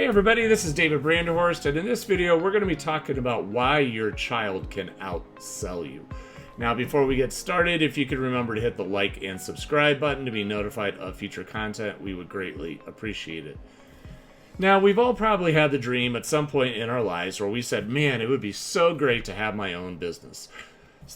Hey everybody, this is David Branderhorst, and in this video we're going to be talking about why your child can outsell you. Now before we get started, if you could remember to hit the like and subscribe button to be notified of future content, we would greatly appreciate it. Now we've all probably had the dream at some point in our lives where we said, man, it would be so great to have my own business.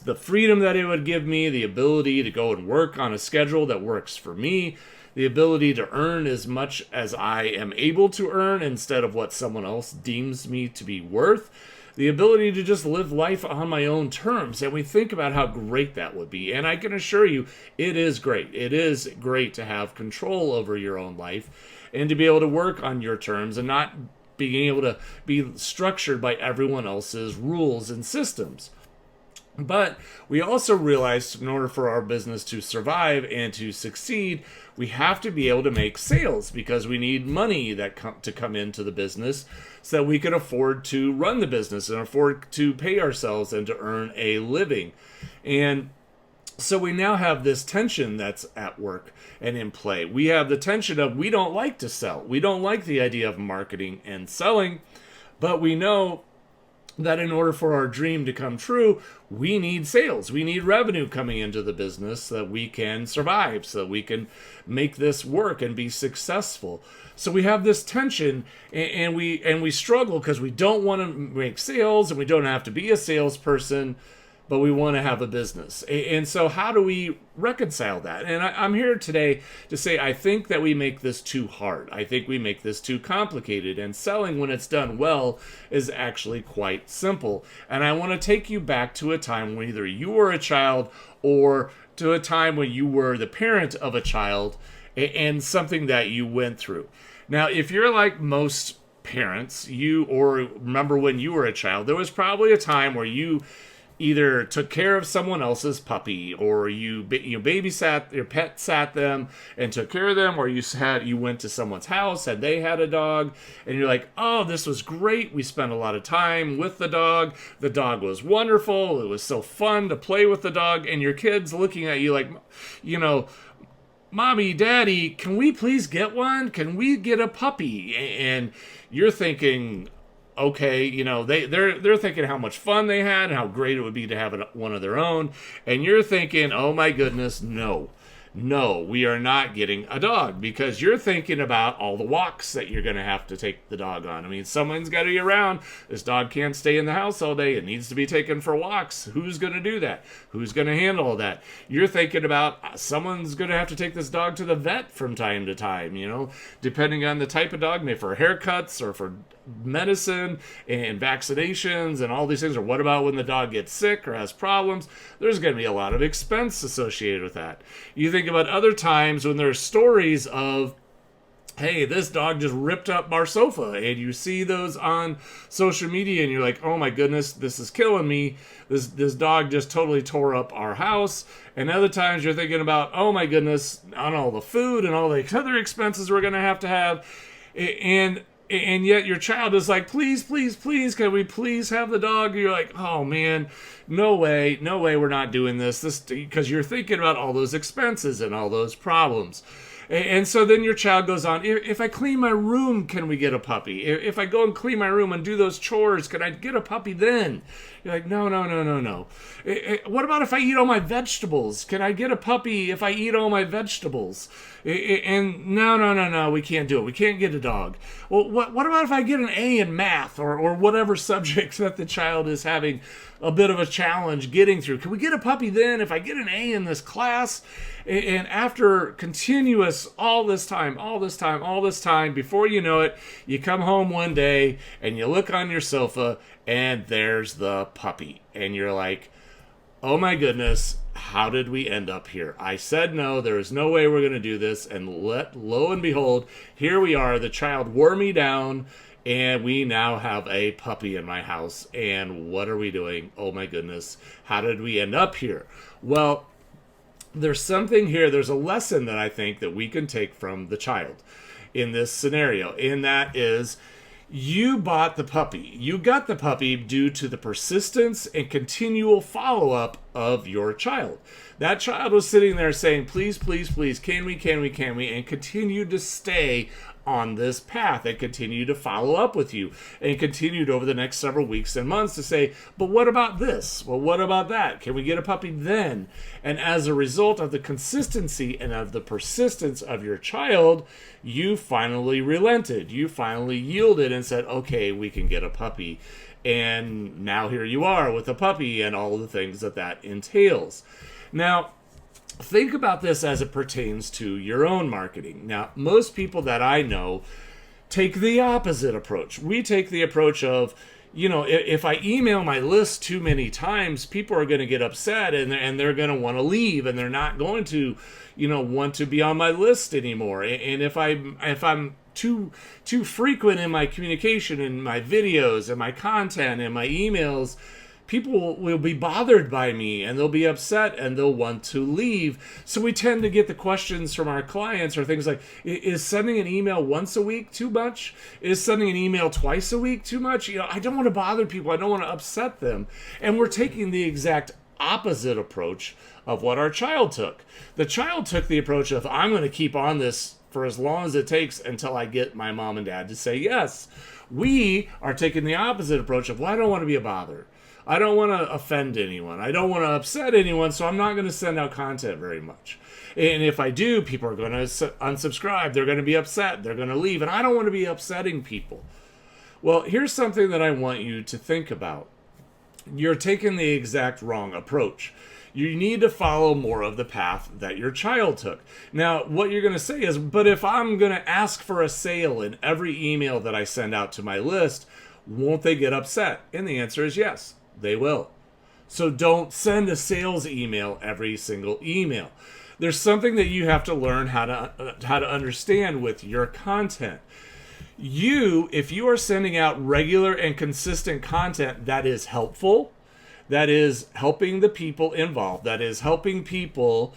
The freedom that it would give me, the ability to go and work on a schedule that works for me, the ability to earn as much as I am able to earn instead of what someone else deems me to be worth, the ability to just live life on my own terms. And we think about how great that would be. And I can assure you, it is great. It is great to have control over your own life and to be able to work on your terms and not being able to be structured by everyone else's rules and systems. But we also realized in order for our business to survive and to succeed, we have to be able to make sales because we need money to come into the business so that we can afford to run the business and afford to pay ourselves and to earn a living. And so we now have this tension that's at work and in play. We have the tension of we don't like to sell. We don't like the idea of marketing and selling, but we know that in order for our dream to come true, we need sales. We need revenue coming into the business so that we can survive, so that we can make this work and be successful. So we have this tension and we struggle because we don't want to make sales and we don't have to be a salesperson, but we want to have a business. And so how do we reconcile that? And I'm here today to say I think that we make this too hard. I think we make this too complicated. And selling, when it's done well, is actually quite simple. And I want to take you back to a time when either you were a child or to a time when you were the parent of a child and something that you went through. Now, if you're like most parents, or remember when you were a child, there was probably a time where you either took care of someone else's puppy, or you babysat your pet, sat them and took care of them, or you went to someone's house and they had a dog, and you're like, oh, this was great. We spent a lot of time with the dog. The dog was wonderful. It was so fun to play with the dog, and your kid's looking at you like, Mommy, Daddy, can we please get one? Can we get a puppy? And you're thinking, okay, they're thinking how much fun they had and how great it would be to have one of their own. And you're thinking, oh my goodness, no, we are not getting a dog, because you're thinking about all the walks that you're going to have to take the dog on. I mean, someone's got to be around. This dog can't stay in the house all day. It needs to be taken for walks. Who's going to do that? Who's going to handle that? You're thinking about someone's going to have to take this dog to the vet from time to time, depending on the type of dog, maybe for haircuts or for medicine and vaccinations and all these things. Or what about when the dog gets sick or has problems? There's going to be a lot of expense associated with that. You think about other times when there's stories of, hey, this dog just ripped up our sofa, and you see those on social media and you're like, oh my goodness, this is killing me. This dog just totally tore up our house. And other times you're thinking about, oh my goodness, on all the food and all the other expenses we're going to have. And yet your child is like, please, can we please have the dog? And you're like, oh man, no way, we're not doing this because you're thinking about all those expenses and all those problems. And so then your child goes on, if I clean my room, can we get a puppy? If I go and clean my room and do those chores, can I get a puppy then? You're like, no. What about if I eat all my vegetables? Can I get a puppy if I eat all my vegetables? And no, we can't do it. We can't get a dog. Well, what about if I get an A in math or whatever subject that the child is having a bit of a challenge getting through? Can we get a puppy then if I get an A in this class? And after continuous all this time, before you know it, you come home one day and you look on your sofa and there's the puppy. And you're like, oh my goodness, how did we end up here? I said no, there is no way we're going to do this. And lo and behold, here we are. The child wore me down, and we now have a puppy in my house. And what are we doing? Oh my goodness, how did we end up here? Well, there's something here. There's a lesson that I think that we can take from the child in this scenario. And that is, you bought the puppy. You got the puppy due to the persistence and continual follow-up of your child. That child was sitting there saying, please, please, please, can we, and continued to stay on this path and continue to follow up with you and continued over the next several weeks and months to say, but what about this? Well, what about that? Can we get a puppy then? And as a result of the consistency and of the persistence of your child, you finally relented. You finally yielded and said, okay, we can get a puppy. And now here you are with a puppy and all the things that that entails. Now, think about this as it pertains to your own marketing. Now, most people that I know take the opposite approach. We take the approach of, if I email my list too many times, people are going to get upset and they're going to want to leave and they're not going to, want to be on my list anymore. And if I'm too frequent in my communication and my videos and my content and my emails, people will be bothered by me and they'll be upset and they'll want to leave. So we tend to get the questions from our clients or things like, is sending an email once a week too much? Is sending an email twice a week too much? I don't want to bother people. I don't want to upset them. And we're taking the exact opposite approach of what our child took. The child took the approach of, I'm going to keep on this for as long as it takes until I get my mom and dad to say yes. We are taking the opposite approach of, well, I don't want to be a bother. I don't want to offend anyone. I don't want to upset anyone, so I'm not going to send out content very much. And if I do, people are going to unsubscribe. They're going to be upset. They're going to leave. And I don't want to be upsetting people. Well, here's something that I want you to think about. You're taking the exact wrong approach. You need to follow more of the path that your child took. Now, what you're going to say is, but if I'm going to ask for a sale in every email that I send out to my list, won't they get upset? And the answer is yes. They will. So don't send a sales email every single email. There's something that you have to learn how to understand with your content. If you are sending out regular and consistent content that is helpful, that is helping the people involved, that is helping people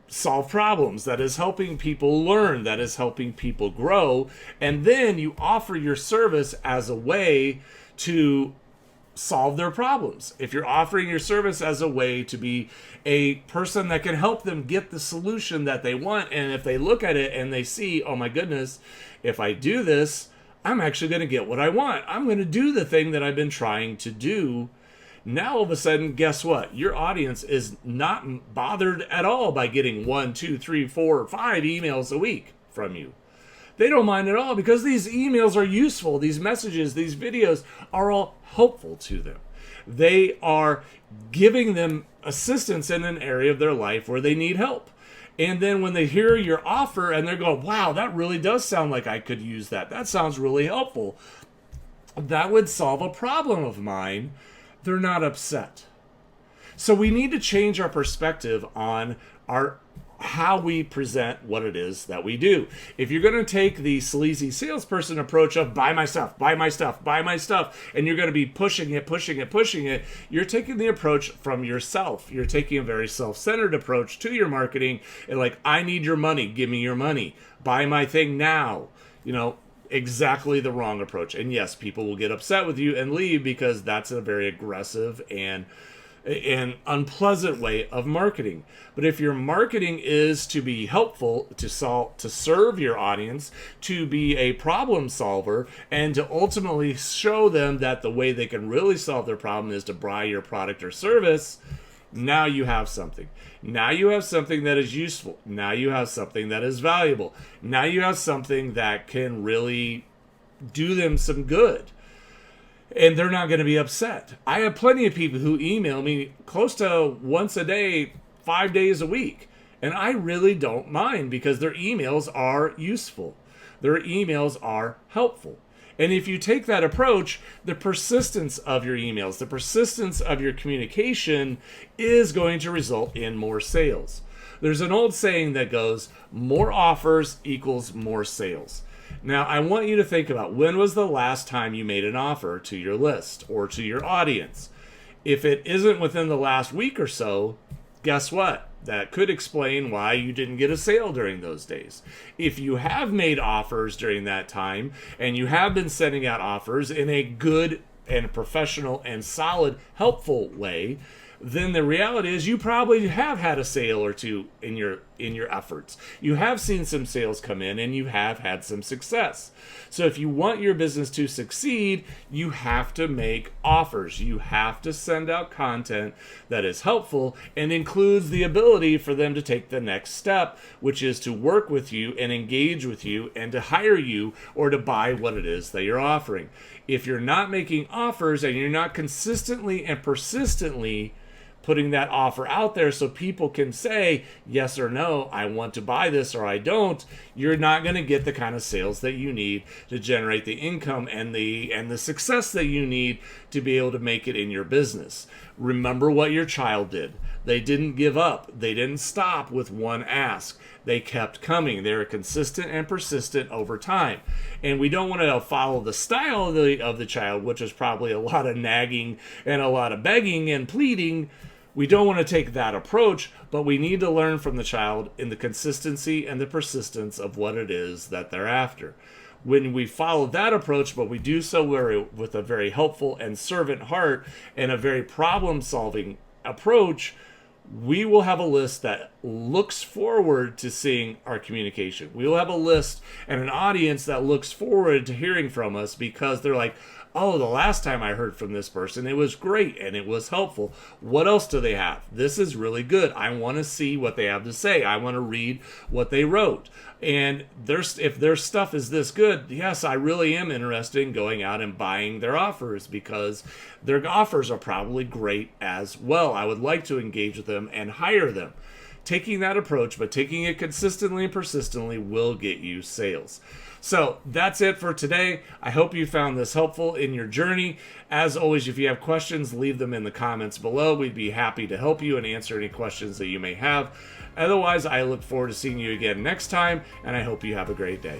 solve problems, that is helping people learn, that is helping people grow, and then you offer your service as a way to solve their problems. If you're offering your service as a way to be a person that can help them get the solution that they want, and if they look at it and they see, oh my goodness, if I do this, I'm actually going to get what I want. I'm going to do the thing that I've been trying to do. Now all of a sudden, guess what? Your audience is not bothered at all by getting 1, 2, 3, 4, 5 emails a week from you. They don't mind at all because these emails are useful. These messages, these videos are all helpful to them. They are giving them assistance in an area of their life where they need help. And then when they hear your offer and they're going, wow, that really does sound like I could use that. That sounds really helpful. That would solve a problem of mine. They're not upset. So we need to change our perspective on how we present what it is that we do. If you're going to take the sleazy salesperson approach of buy my stuff, buy my stuff, buy my stuff, and you're going to be pushing it, you're taking the approach from yourself. You're taking a very self-centered approach to your marketing and like, I need your money, give me your money, buy my thing now. Exactly the wrong approach. And yes, people will get upset with you and leave because that's a very aggressive and an unpleasant way of marketing. But if your marketing is to be helpful, to serve your audience, to be a problem solver, and to ultimately show them that the way they can really solve their problem is to buy your product or service, now you have something. Now you have something that is useful. Now you have something that is valuable. Now you have something that can really do them some good. And they're not going to be upset. I have plenty of people who email me close to once a day, 5 days a week. And I really don't mind because their emails are useful. Their emails are helpful. And if you take that approach, the persistence of your emails, the persistence of your communication is going to result in more sales. There's an old saying that goes, more offers equals more sales. Now, I want you to think about when was the last time you made an offer to your list or to your audience. If it isn't within the last week or so, guess what? That could explain why you didn't get a sale during those days. If you have made offers during that time and you have been sending out offers in a good and professional and solid, helpful way, then the reality is you probably have had a sale or two in your efforts. You have seen some sales come in and you have had some success. So if you want your business to succeed, you have to make offers. You have to send out content that is helpful and includes the ability for them to take the next step, which is to work with you and engage with you and to hire you or to buy what it is that you're offering. If you're not making offers and you're not consistently and persistently putting that offer out there so people can say yes or no, I want to buy this or I don't, you're not going to get the kind of sales that you need to generate the income and the success that you need to be able to make it in your business. Remember what your child did. They didn't give up. They didn't stop with one ask. They kept coming. They were consistent and persistent over time. And we don't want to follow the style of the child, which is probably a lot of nagging and a lot of begging and pleading. We don't want to take that approach, but we need to learn from the child in the consistency and the persistence of what it is that they're after. When we follow that approach, but we do so with a very helpful and servant heart and a very problem-solving approach, we will have a list that looks forward to seeing our communication. We will have a list and an audience that looks forward to hearing from us because they're like, oh, the last time I heard from this person, it was great and it was helpful. What else do they have? This is really good. I want to see what they have to say. I want to read what they wrote. And if their stuff is this good, yes, I really am interested in going out and buying their offers because their offers are probably great as well. I would like to engage with them and hire them. Taking that approach, but taking it consistently and persistently will get you sales. So that's it for today. I hope you found this helpful in your journey. As always, if you have questions, leave them in the comments below. We'd be happy to help you and answer any questions that you may have. Otherwise, I look forward to seeing you again next time, and I hope you have a great day.